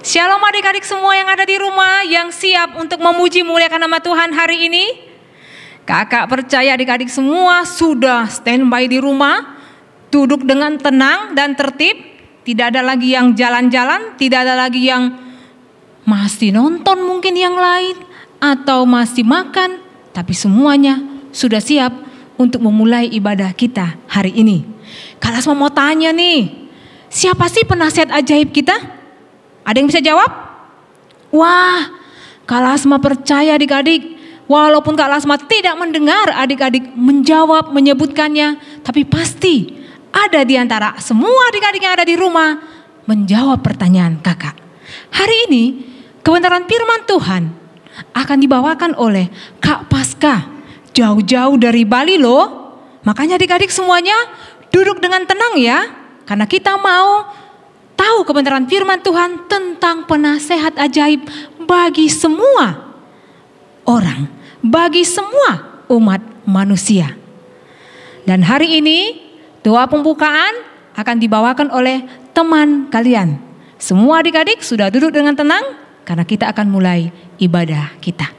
Shalom adik-adik semua yang ada di rumah yang siap untuk memuji muliakan nama Tuhan hari ini. Kakak percaya adik-adik semua sudah standby di rumah, duduk dengan tenang dan tertib. Tidak ada lagi yang jalan-jalan, tidak ada lagi yang masih nonton mungkin yang lain atau masih makan. Tapi semuanya sudah siap untuk memulai ibadah kita hari ini. Kak Lasma mau tanya nih, siapa sih penasihat ajaib kita? Ada yang bisa jawab? Wah, Kak Lasma percaya adik-adik, walaupun Kak Lasma tidak mendengar adik-adik menjawab, menyebutkannya, tapi pasti ada di antara semua adik-adik yang ada di rumah menjawab pertanyaan kakak. Hari ini kebenaran firman Tuhan akan dibawakan oleh Kak Paskah, jauh-jauh dari Bali loh. Makanya adik-adik semuanya duduk dengan tenang ya, karena kita mau tahu kebenaran firman Tuhan tentang penasehat ajaib bagi semua orang, bagi semua umat manusia. Dan hari ini doa pembukaan akan dibawakan oleh teman kalian. Semua adik-adik sudah duduk dengan tenang karena kita akan mulai ibadah kita.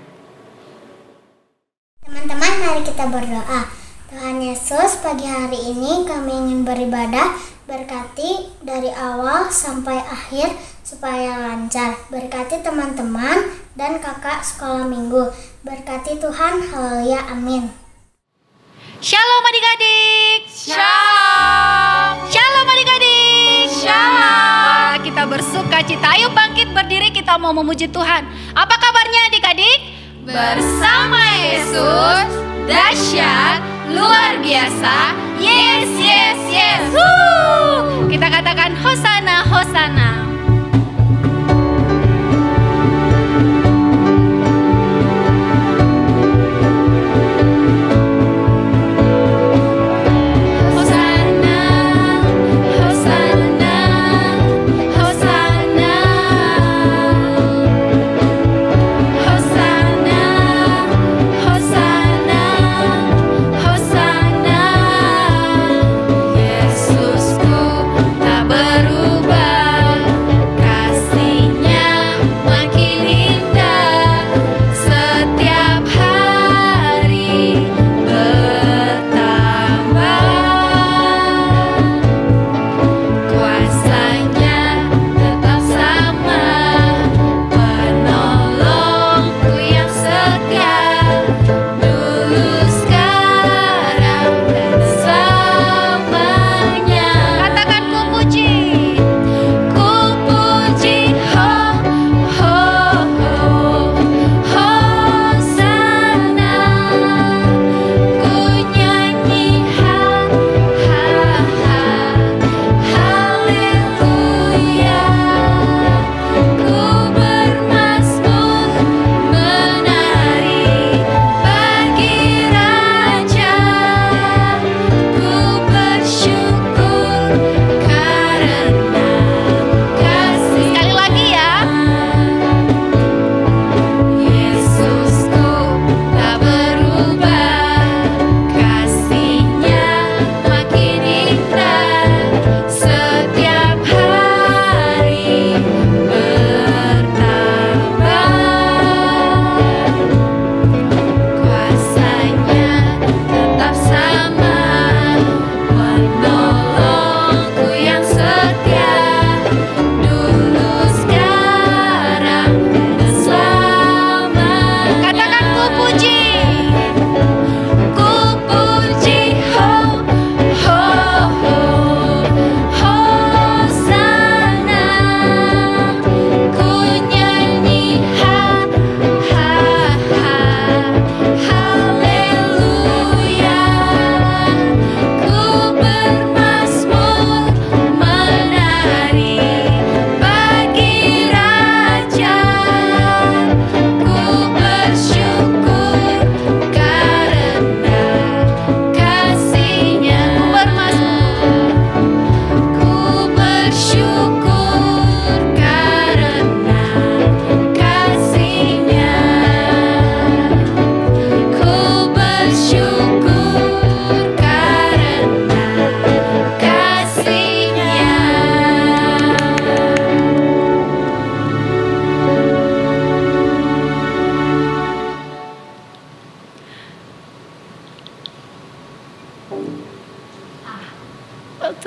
Teman-teman, mari kita berdoa. Tuhan Yesus, pagi hari ini kami ingin beribadah. Berkati dari awal sampai akhir supaya lancar. Berkati teman-teman dan kakak sekolah minggu. Berkati Tuhan, haleluya, amin. Shalom adik-adik. Shalom. Shalom adik-adik. Shalom. Kita bersuka cita, ayo bangkit berdiri, kita mau memuji Tuhan. Apa kabarnya adik-adik? Bersama Yesus, dahsyat, luar biasa. Yes, yes, yes. Kita katakan Hosana, Hosana. Yesusku tak berubah.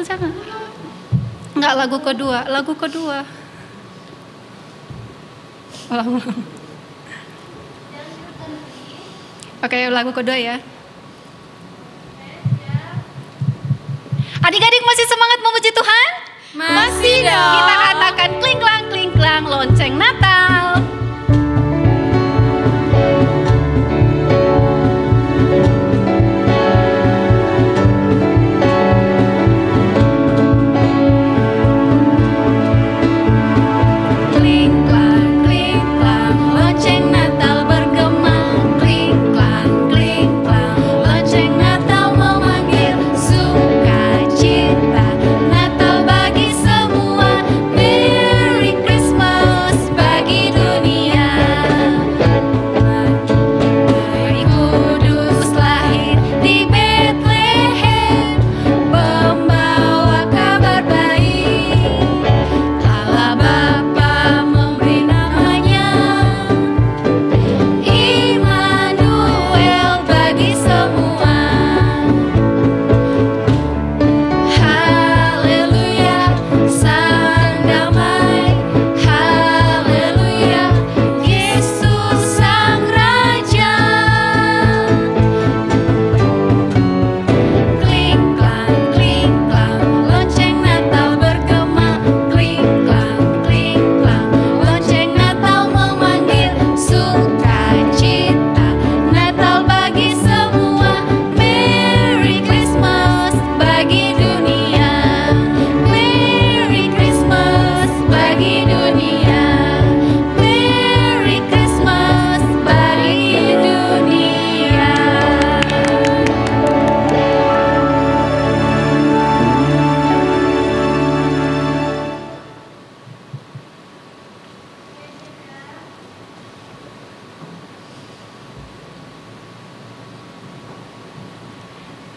Jangan. Enggak, lagu kedua. Ulang. Oke, lagu kedua ya. Adik-adik masih semangat memuji Tuhan? Masih dong. Kita katakan kling-klang lonceng Natal.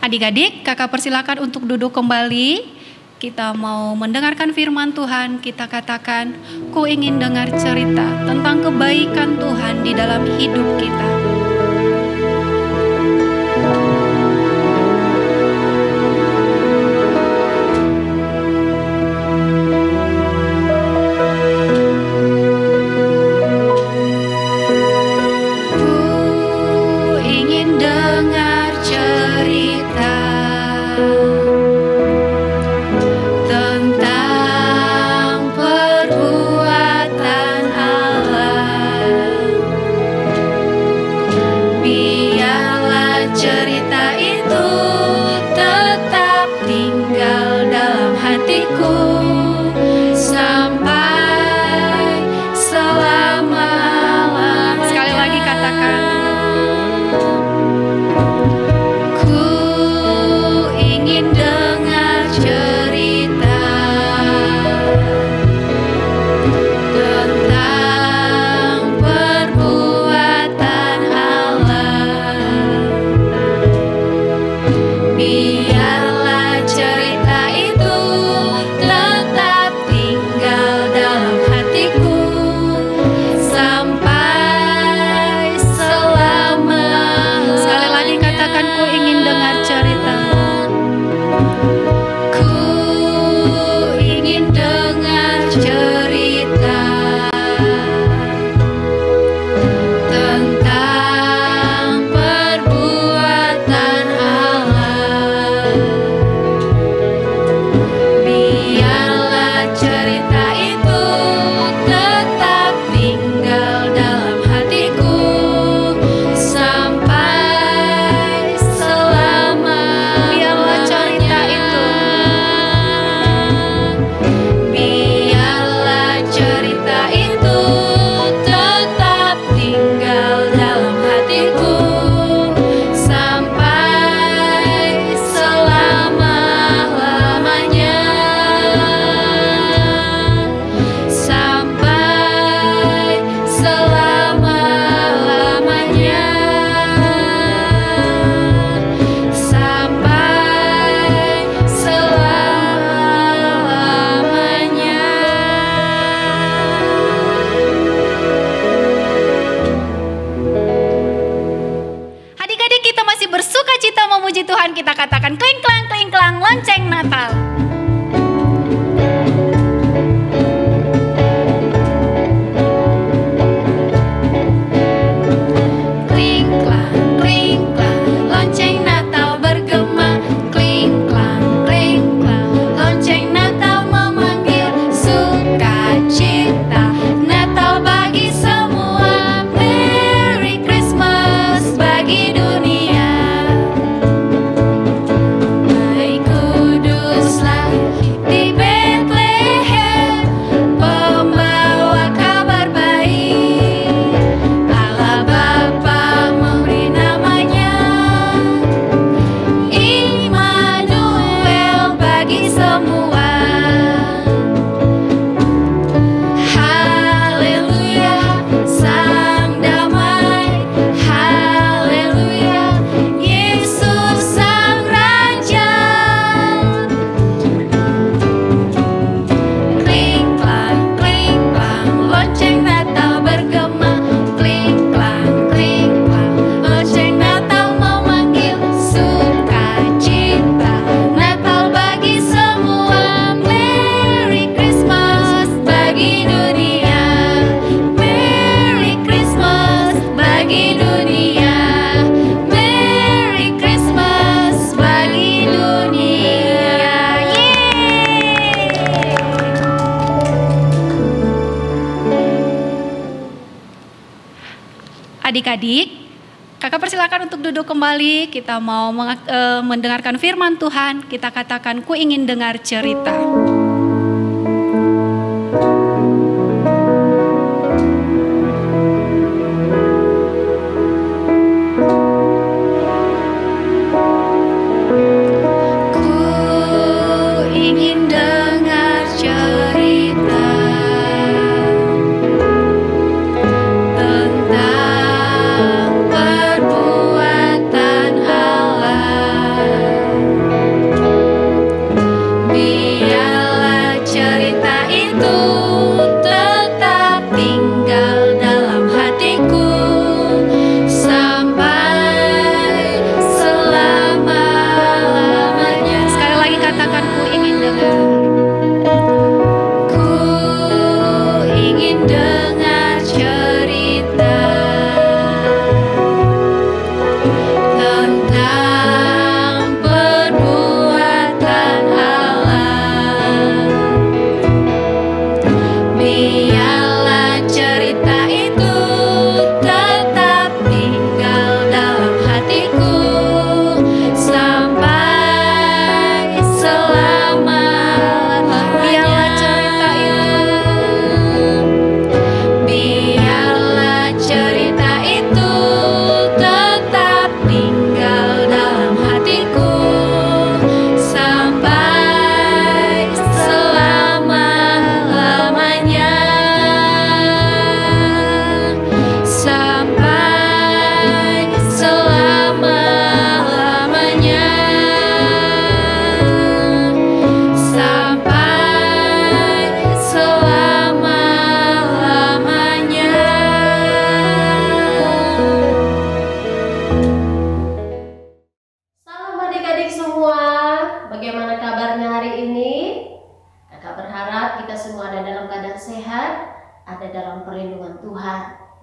Adik-adik, kakak persilakan untuk duduk kembali. Kita mau mendengarkan firman Tuhan. Kita katakan, ku ingin dengar cerita tentang kebaikan Tuhan di dalam hidup kita. memuji Tuhan, kita katakan kling klang lonceng Natal. Adik-adik, kakak persilakan untuk duduk kembali. Kita mau mendengarkan firman Tuhan. Kita katakan, ku ingin dengar cerita.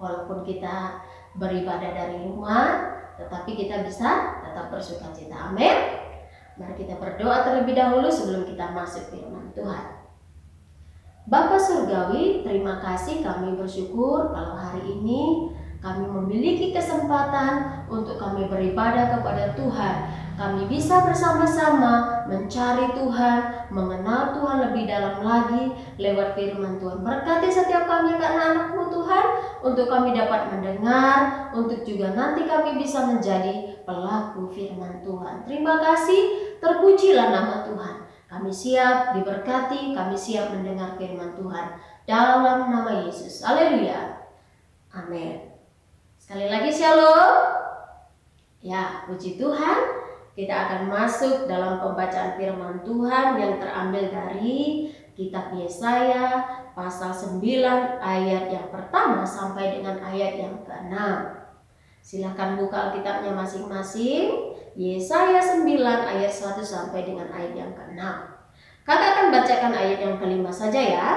Walaupun kita beribadah dari rumah, tetapi kita bisa tetap bersukacita. Amin. Mari kita berdoa terlebih dahulu sebelum kita masuk firman Tuhan. Bapa Surgawi, terima kasih, kami bersyukur kalau hari ini kami memiliki kesempatan untuk kami beribadah kepada Tuhan. Kami bisa bersama-sama mencari Tuhan, mengenal Tuhan lebih dalam lagi lewat firman Tuhan. Berkati setiap kami karena anak-Mu Tuhan, untuk kami dapat mendengar, untuk juga nanti kami bisa menjadi pelaku firman Tuhan. Terima kasih, terpujilah nama Tuhan. Kami siap diberkati, kami siap mendengar firman Tuhan. Dalam nama Yesus. Haleluya. Amin. Sekali lagi shalom. Ya, puji Tuhan. Kita akan masuk dalam pembacaan firman Tuhan yang terambil dari kitab Yesaya pasal 9 ayat yang pertama sampai dengan ayat yang ke-6. Silakan buka Alkitabnya masing-masing. Yesaya 9 ayat 1 sampai dengan ayat yang ke-6. Kakak akan bacakan ayat yang ke-5 saja ya.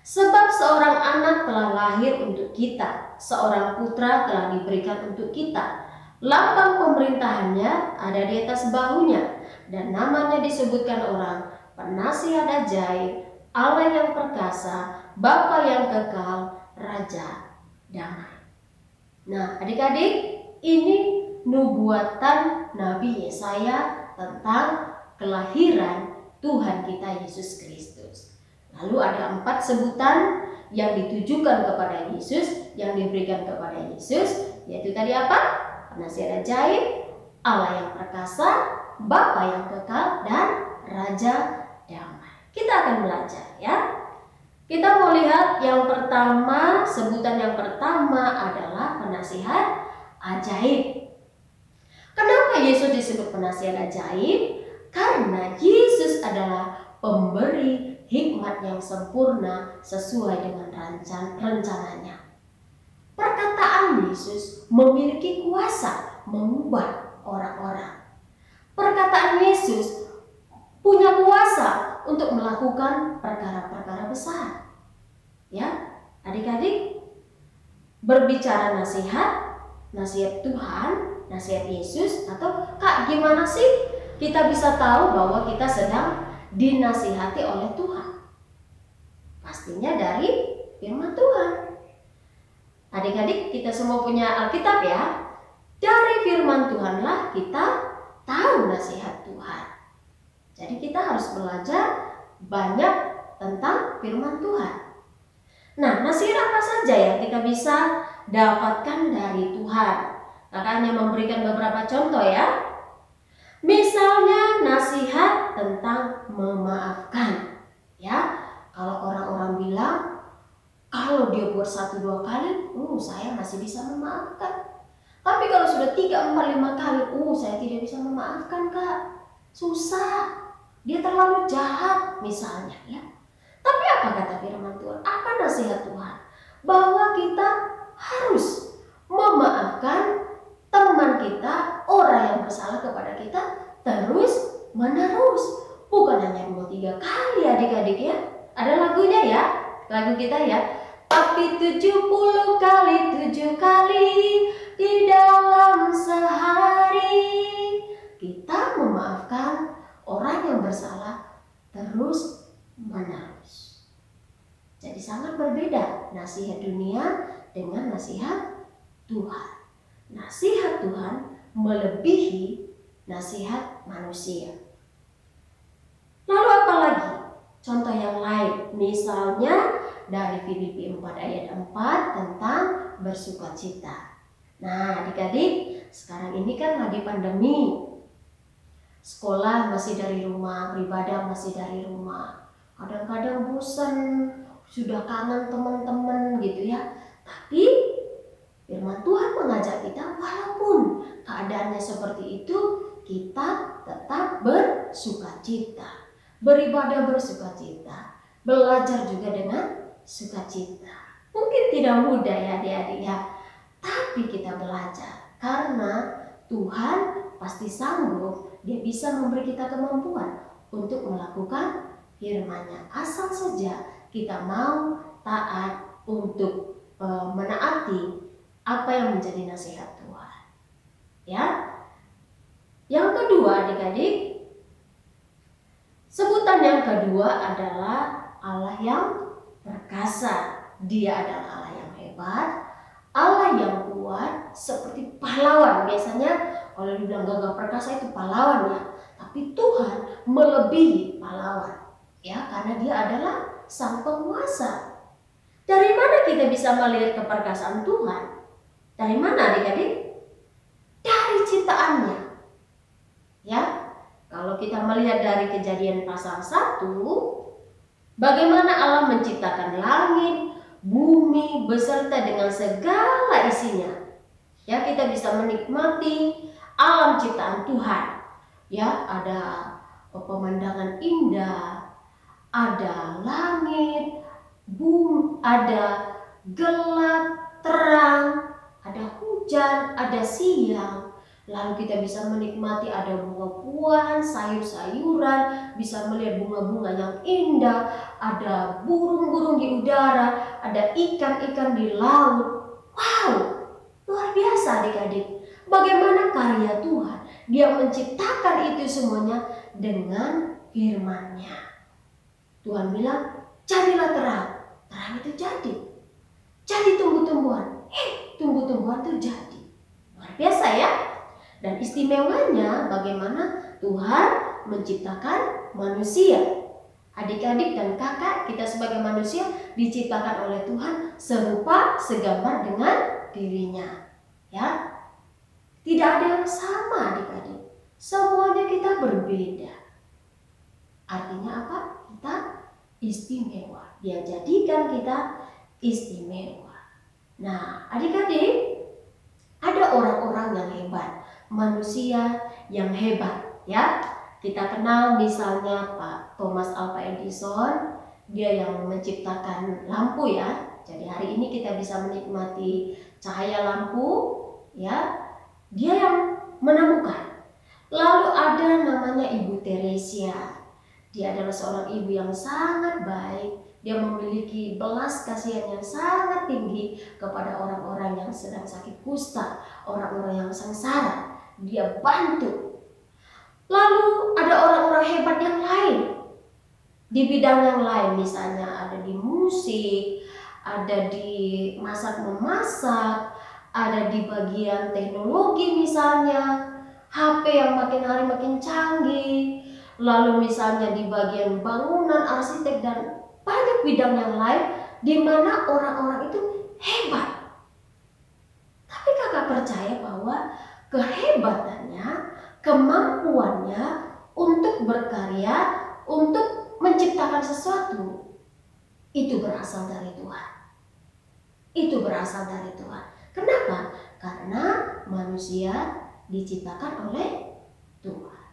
Sebab seorang anak telah lahir untuk kita, seorang putra telah diberikan untuk kita. Lambang pemerintahannya ada di atas bahunya, dan namanya disebutkan orang Penasihat Ajaib, Allah yang perkasa, Bapa yang kekal, Raja damai. Nah, adik-adik, ini nubuatan Nabi Yesaya tentang kelahiran Tuhan kita Yesus Kristus. Lalu ada 4 sebutan yang ditujukan kepada Yesus, yang diberikan kepada Yesus, yaitu tadi apa? Penasihat Ajaib, Allah yang perkasa, Bapa yang kekal, dan Raja damai. Kita akan belajar ya. Kita mau lihat yang pertama, sebutan yang pertama adalah penasihat ajaib. Kenapa Yesus disebut penasihat ajaib? Karena Yesus adalah pemberi hikmat yang sempurna sesuai dengan rencananya. Perkataan Yesus memiliki kuasa mengubah orang-orang. Perkataan Yesus punya kuasa untuk melakukan perkara-perkara besar. Ya, adik-adik, berbicara nasihat Tuhan, nasihat Yesus, atau Kak, gimana sih kita bisa tahu bahwa kita sedang dinasihati oleh Tuhan? Pastinya dari firman Tuhan. Adik-adik, kita semua punya Alkitab ya. Dari firman Tuhanlah kita tahu nasihat Tuhan. Jadi kita harus belajar banyak tentang firman Tuhan. Nah, nasihat apa saja yang kita bisa dapatkan dari Tuhan? Kakak hanya memberikan beberapa contoh ya. Misalnya nasihat tentang memaafkan. Ya, kalau orang-orang bilang kalau dia buat 1-2 kali, saya masih bisa memaafkan. Tapi kalau sudah 3, 4, 5 kali, saya tidak bisa memaafkan, Kak. Susah. Dia terlalu jahat misalnya ya. Tapi apa kata firman Tuhan? Apa nasihat Tuhan? Bahwa kita harus memaafkan teman kita, orang yang bersalah kepada kita terus menerus. Bukan hanya 2-3 kali adik-adik ya. Ada lagunya ya. Lagu kita ya. Tapi 70 kali 7 kali di dalam sehari kita memaafkan orang yang bersalah terus menerus. Jadi sangat berbeda nasihat dunia dengan nasihat Tuhan. Nasihat Tuhan melebihi nasihat manusia. Lalu apa lagi? Contoh yang lain, misalnya dari Filipi 4 ayat 4 tentang bersukacita. Nah, adik-adik, sekarang ini kan lagi pandemi. Sekolah masih dari rumah, beribadah masih dari rumah. Kadang-kadang bosan, sudah kangen teman-teman gitu ya. Tapi firman Tuhan mengajak kita walaupun keadaannya seperti itu, kita tetap bersukacita. Beribadah bersukacita, belajar juga dengan sukacita. Mungkin tidak mudah ya adik-adik ya, tapi kita belajar karena Tuhan pasti sanggup. Dia bisa memberi kita kemampuan untuk melakukan firman-Nya. Asal saja kita mau taat untuk menaati apa yang menjadi nasihat Tuhan. Ya. Yang kedua adik-adik, sebutan yang kedua adalah Allah yang perkasa. Dia adalah Allah yang hebat, Allah yang kuat, seperti pahlawan. Biasanya kalau dibilang gagah perkasa itu pahlawan ya, tapi Tuhan melebihi pahlawan ya, karena dia adalah sang penguasa. Dari mana kita bisa melihat keperkasaan Tuhan? Dari mana adik-adik? Dari ciptaannya ya. Kalau kita melihat dari Kejadian pasal 1, bagaimana Allah menciptakan langit, bumi beserta dengan segala isinya. Ya, kita bisa menikmati alam ciptaan Tuhan. Ya, ada pemandangan indah, ada langit, bumi, ada gelap, terang, ada hujan, ada siang. Lalu kita bisa menikmati ada buah-buahan, sayur-sayuran, bisa melihat bunga-bunga yang indah, ada burung-burung di udara, ada ikan-ikan di laut. Wow, luar biasa adik-adik. Bagaimana karya Tuhan? Dia menciptakan itu semuanya dengan firman-Nya. Tuhan bilang, jadilah terang. Terang itu jadi. Jadi tumbuh-tumbuhan. Tumbuh-tumbuhan itu jadi. Luar biasa ya. Dan istimewanya bagaimana Tuhan menciptakan manusia. Adik-adik dan kakak, kita sebagai manusia diciptakan oleh Tuhan serupa segambar dengan dirinya. Ya, tidak ada yang sama adik-adik. Semuanya kita berbeda. Artinya apa? Kita istimewa. Dia jadikan kita istimewa. Nah, adik-adik, ada orang-orang yang hebat, manusia yang hebat, ya. Kita kenal misalnya Pak Thomas Alva Edison, dia yang menciptakan lampu ya. Jadi hari ini kita bisa menikmati cahaya lampu, ya. Dia yang menemukan. Lalu ada namanya Ibu Teresia. Dia adalah seorang ibu yang sangat baik. Dia memiliki belas kasihan yang sangat tinggi kepada orang-orang yang sedang sakit kusta, orang-orang yang sengsara. Dia bantu. Lalu ada orang-orang hebat yang lain di bidang yang lain, misalnya ada di musik, ada di masak-memasak, ada di bagian teknologi misalnya, HP yang makin hari makin canggih, lalu misalnya di bagian bangunan, arsitek, dan banyak bidang yang lain di mana orang-orang itu hebat. Tapi kakak percaya bahwa kehebatannya, kemampuannya untuk berkarya, untuk menciptakan sesuatu, itu berasal dari Tuhan. Itu berasal dari Tuhan. Kenapa? Karena manusia diciptakan oleh Tuhan.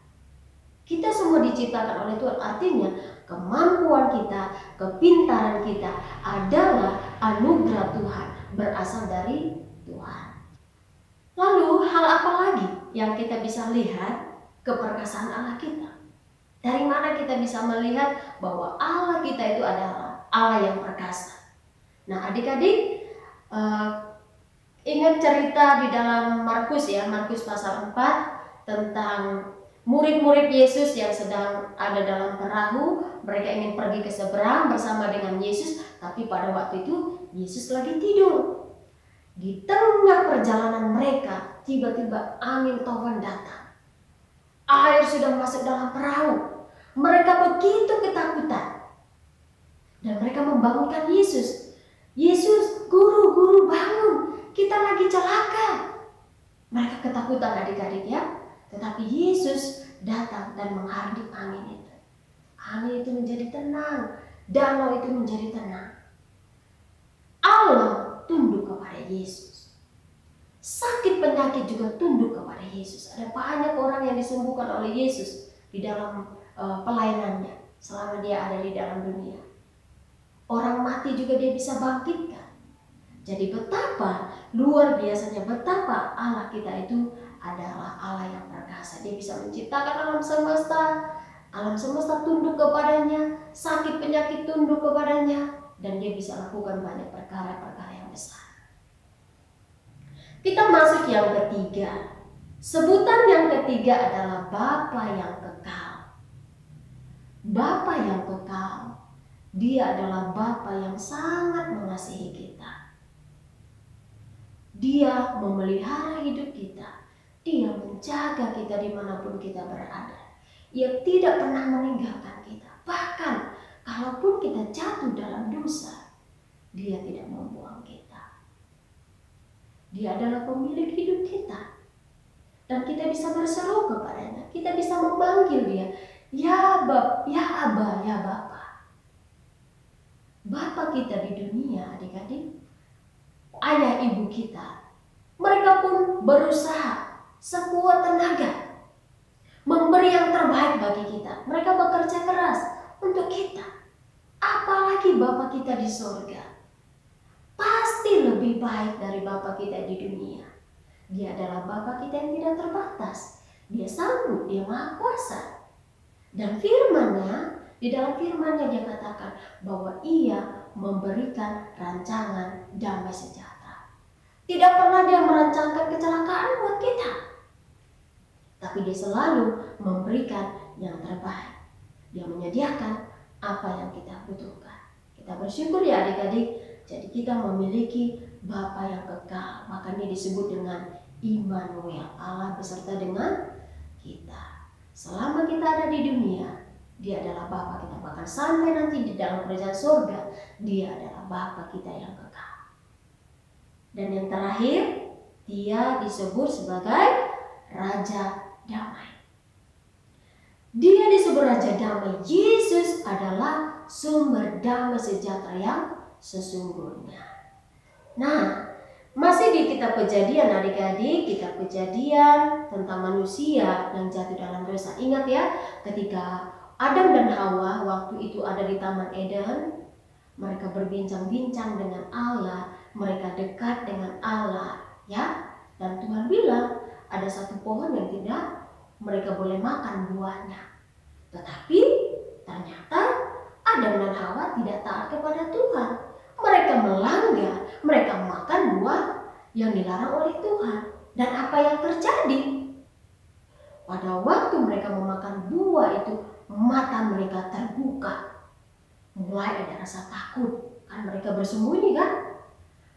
Kita semua diciptakan oleh Tuhan. Artinya kemampuan kita, kepintaran kita adalah anugerah Tuhan, berasal dari Tuhan. Lalu hal apa lagi yang kita bisa lihat keperkasaan Allah kita? Dari mana kita bisa melihat bahwa Allah kita itu adalah Allah yang perkasa? Nah adik-adik, ingat cerita di dalam Markus ya, Markus pasal 4 tentang murid-murid Yesus yang sedang ada dalam perahu. Mereka ingin pergi ke seberang bersama dengan Yesus, tapi pada waktu itu Yesus lagi tidur. Di tengah perjalanan mereka, tiba-tiba angin taufan datang. Air sudah masuk dalam perahu. Mereka begitu ketakutan. Dan mereka membangunkan Yesus. Yesus, guru bangun. Kita lagi celaka. Mereka ketakutan adik-adik ya. Tetapi Yesus datang dan menghardik angin itu. Angin itu menjadi tenang. Danau itu menjadi tenang. Allah tunduk kepada Yesus. Sakit penyakit juga tunduk kepada Yesus. Ada banyak orang yang disembuhkan oleh Yesus di dalam pelayanannya selama dia ada di dalam dunia. Orang mati juga dia bisa bangkitkan. Jadi betapa luar biasanya, betapa Allah kita itu adalah Allah yang perkasa. Dia bisa menciptakan alam semesta tunduk kepadanya, sakit penyakit tunduk kepadanya, dan dia bisa lakukan banyak perkara-perkara yang besar. Kita masuk yang ketiga. Sebutan yang ketiga adalah Bapa yang kekal. Bapa yang kekal, Dia adalah Bapa yang sangat mengasihi kita. Dia memelihara hidup kita. Dia menjaga kita dimanapun kita berada. Ia tidak pernah meninggalkan kita. Bahkan kalaupun kita jatuh dalam dosa, Dia tidak membuang kita. Dia adalah pemilik hidup kita. Dan kita bisa berseru kepadanya. Kita bisa memanggil Dia. Ya Bapa, ya Aba, ya Bapa. Bapa kita di dunia, adik-adik, ayah ibu kita, mereka pun berusaha sekuat tenaga memberi yang terbaik bagi kita. Mereka bekerja keras untuk kita. Apalagi Bapa kita di surga, pasti lebih baik dari Bapa kita di dunia. Dia adalah Bapa kita yang tidak terbatas. Dia sanggup, dia maha kuasa. Dan firman-Nya, di dalam firman-Nya dia katakan bahwa ia memberikan rancangan damai sejahtera. Tidak pernah dia merancangkan kecelakaan buat kita. Tapi dia selalu memberikan yang terbaik. Dia menyediakan apa yang kita butuhkan. Kita bersyukur ya adik-adik. Jadi kita memiliki Bapa yang kekal. Makanya disebut dengan Immanuel, Allah beserta dengan kita. Selama kita ada di dunia, Dia adalah Bapa kita. Bahkan sampai nanti di dalam kerajaan surga, Dia adalah Bapa kita yang kekal. Dan yang terakhir, Dia disebut sebagai Raja Damai. Dia disebut Raja Damai. Yesus adalah sumber damai sejahtera yang sesungguhnya. Nah, masih di kitab Kejadian adik-adik, kitab Kejadian tentang manusia yang jatuh dalam dosa. Ingat ya, ketika Adam dan Hawa waktu itu ada di Taman Eden, mereka berbincang-bincang dengan Allah, mereka dekat dengan Allah, ya. Dan Tuhan bilang ada satu pohon yang tidak mereka boleh makan buahnya. Tetapi ternyata Adam dan Hawa tidak taat kepada Tuhan. Mereka melanggar, mereka makan buah yang dilarang oleh Tuhan. Dan apa yang terjadi? Pada waktu mereka memakan buah itu, mata mereka terbuka. Mulai ada rasa takut, kan mereka bersembunyi kan?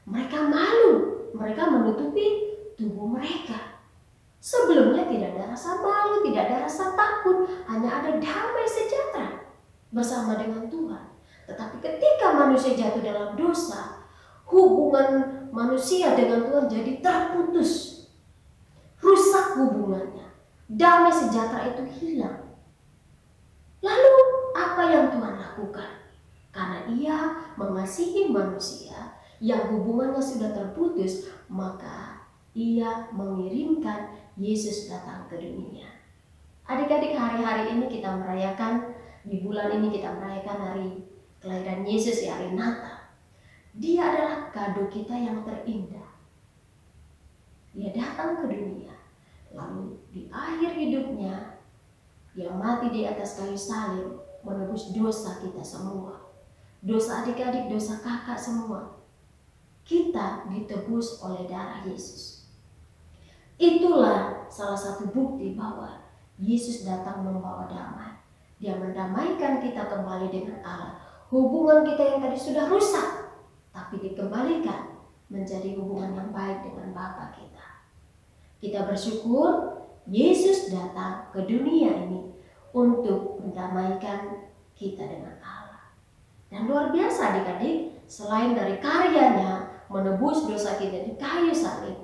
Mereka malu, mereka menutupi tubuh mereka. Sebelumnya tidak ada rasa malu, tidak ada rasa takut, hanya ada damai sejahtera bersama dengan Tuhan. Tetapi ketika manusia jatuh dalam dosa, hubungan manusia dengan Tuhan jadi terputus. Rusak hubungannya. Damai sejahtera itu hilang. Lalu apa yang Tuhan lakukan? Karena Ia mengasihi manusia yang hubungannya sudah terputus, maka Ia mengirimkan Yesus datang ke dunia. Adik-adik, hari-hari ini kita merayakan, di bulan ini kita merayakan hari kelahiran Yesus, ya, hari Natal. Dia adalah kado kita yang terindah. Dia datang ke dunia, lalu di akhir hidupnya Dia mati di atas kayu salib, menebus dosa kita semua. Dosa adik-adik, dosa kakak semua. Kita ditebus oleh darah Yesus. Itulah salah satu bukti bahwa Yesus datang membawa damai. Dia mendamaikan kita kembali dengan Allah. Hubungan kita yang tadi sudah rusak, tapi dikembalikan menjadi hubungan yang baik dengan Bapa kita. Kita bersyukur Yesus datang ke dunia ini untuk mendamaikan kita dengan Allah. Dan luar biasa adik-adik, selain dari karyanya menebus dosa kita di kayu salib,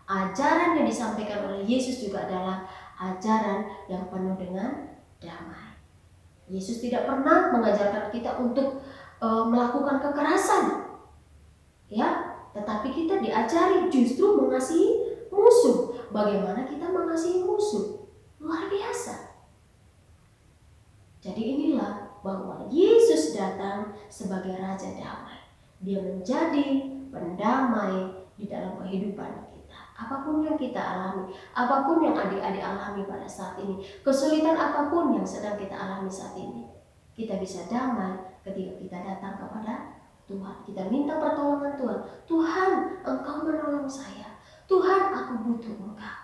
ajaran yang disampaikan oleh Yesus juga adalah ajaran yang penuh dengan damai. Yesus tidak pernah mengajarkan kita untuk melakukan kekerasan, ya, tetapi kita diajari justru mengasihi musuh. Bagaimana kita mengasihi musuh? Luar biasa. Jadi inilah bahwa Yesus datang sebagai Raja Damai. Dia menjadi pendamai di dalam kehidupan kita. Apapun yang kita alami, apapun yang adik-adik alami pada saat ini, kesulitan apapun yang sedang kita alami saat ini, kita bisa damai ketika kita datang kepada Tuhan. Kita minta pertolongan Tuhan. Tuhan, Engkau menolong saya. Tuhan, aku butuh Engkau.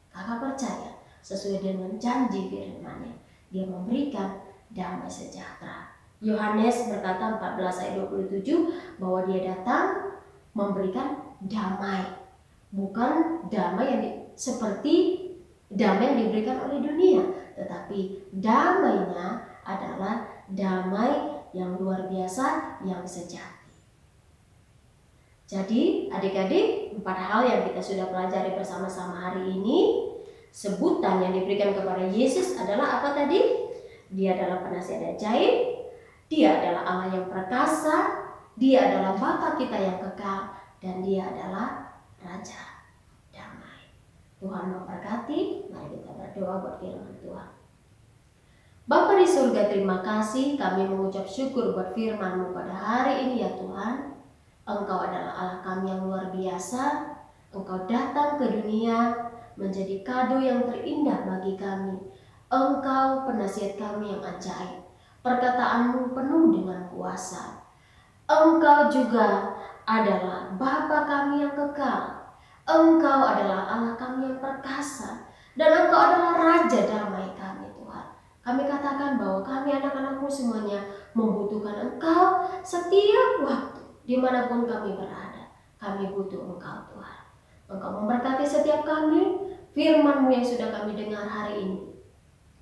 Kakak percaya, sesuai dengan janji firman-Nya, Dia memberikan damai sejahtera. Yohanes berkata 14 ayat 27 bahwa Dia datang memberikan damai. Bukan damai yang seperti damai yang diberikan oleh dunia, tetapi damainya adalah damai yang luar biasa, yang sejati. Jadi adik-adik, 4 hal yang kita sudah pelajari bersama-sama hari ini. Sebutan yang diberikan kepada Yesus adalah apa tadi? Dia adalah penasihat ajaib, Dia adalah Allah yang perkasa, Dia adalah Bapa kita yang kekal, dan Dia adalah Raja Damai. Tuhan memberkati. Mari kita berdoa buat firman Tuhan. Bapa di surga, terima kasih. Kami mengucap syukur buat firman-Mu pada hari ini ya Tuhan. Engkau adalah Allah kami yang luar biasa. Engkau datang ke dunia menjadi kado yang terindah bagi kami. Engkau penasihat kami yang ajaib. Perkataanmu penuh dengan kuasa. Engkau juga adalah Bapa kami yang kekal. Engkau adalah Allah kami yang perkasa. Dan Engkau adalah Raja damai kami, Tuhan. Kami katakan bahwa kami anak-anak-Mu semuanya membutuhkan Engkau setiap waktu, dimanapun kami berada. Kami butuh Engkau, Tuhan. Engkau memberkati setiap kami, firman-Mu yang sudah kami dengar hari ini.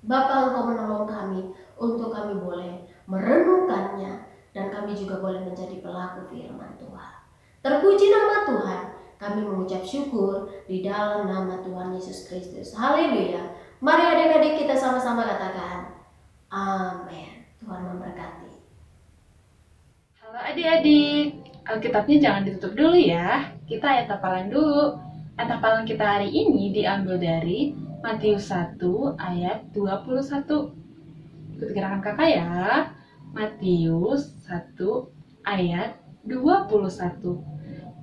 Bapa, Engkau menolong kami untuk kami boleh merenungkannya, dan kami juga boleh menjadi pelaku firman Tuhan. Terpuji nama Tuhan, kami mengucap syukur di dalam nama Tuhan Yesus Kristus. Haleluya. Mari adik-adik kita sama-sama katakan, amin. Tuhan memberkati. Halo adik-adik, Alkitabnya jangan ditutup dulu ya. Kita ayat hafalan dulu. Ayat hafalan kita hari ini diambil dari Matius 1 ayat 21. Ikut gerakan kakak ya. Matius 1 ayat 21.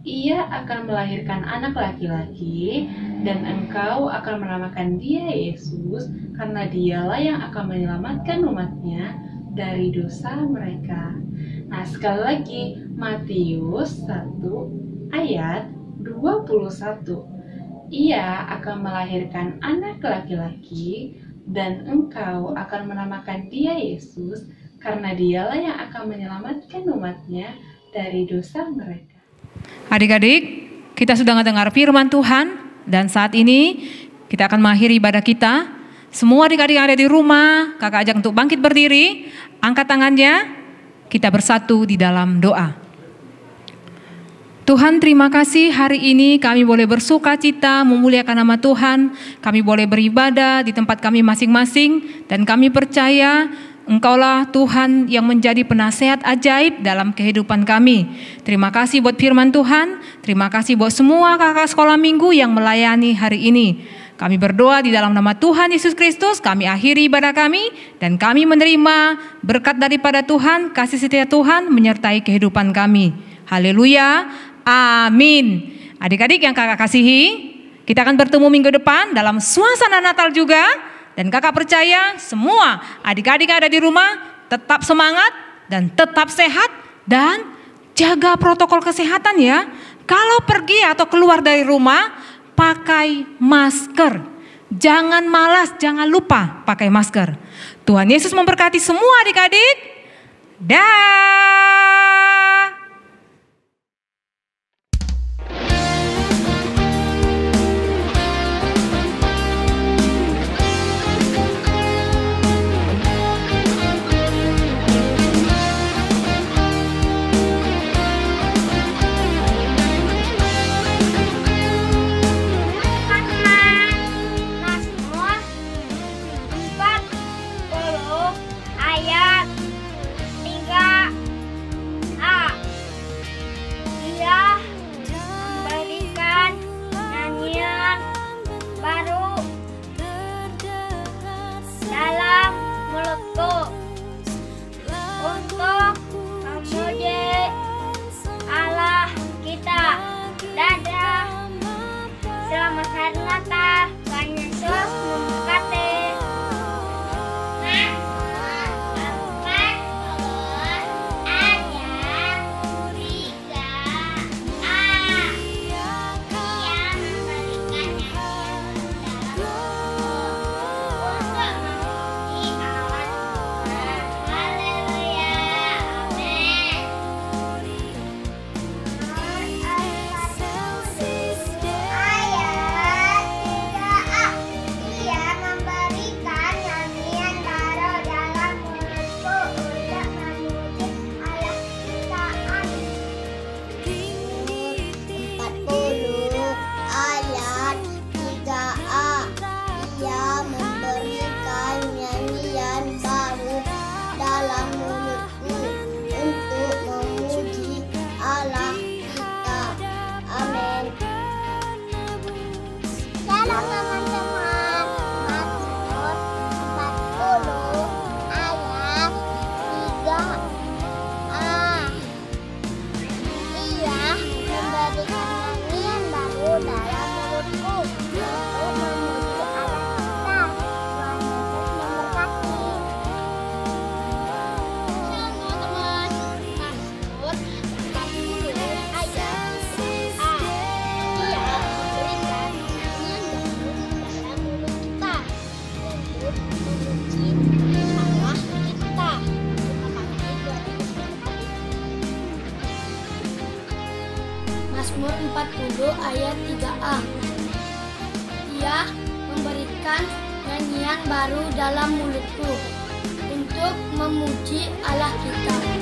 Ia akan melahirkan anak laki-laki, dan engkau akan menamakan dia Yesus, karena dialah yang akan menyelamatkan umatnya dari dosa mereka. Nah, sekali lagi, Matius 1 ayat 21. Ia akan melahirkan anak laki-laki, dan engkau akan menamakan dia Yesus, karena dialah yang akan menyelamatkan umatnya dari dosa mereka. Adik-adik, kita sudah mendengar firman Tuhan, dan saat ini kita akan mengakhiri ibadah kita. Semua adik-adik yang ada di rumah, kakak ajak untuk bangkit berdiri, angkat tangannya, kita bersatu di dalam doa. Tuhan, terima kasih hari ini kami boleh bersuka cita memuliakan nama Tuhan. Kami boleh beribadah di tempat kami masing-masing, dan kami percaya Engkaulah Tuhan yang menjadi penasehat ajaib dalam kehidupan kami. Terima kasih buat firman Tuhan. Terima kasih buat semua kakak sekolah minggu yang melayani hari ini. Kami berdoa di dalam nama Tuhan Yesus Kristus. Kami akhiri ibadah kami, dan kami menerima berkat daripada Tuhan. Kasih setia Tuhan menyertai kehidupan kami. Haleluya. Amin. Adik-adik yang kakak kasihi, kita akan bertemu minggu depan dalam suasana Natal juga. Dan kakak percaya semua adik-adik yang ada di rumah tetap semangat dan tetap sehat, dan jaga protokol kesehatan ya. Kalau pergi atau keluar dari rumah, pakai masker. Jangan malas, jangan lupa pakai masker. Tuhan Yesus memberkati semua adik-adik. Dah. ayat 3a. Ia memberikan nyanyian baru dalam mulutku untuk memuji Allah kita.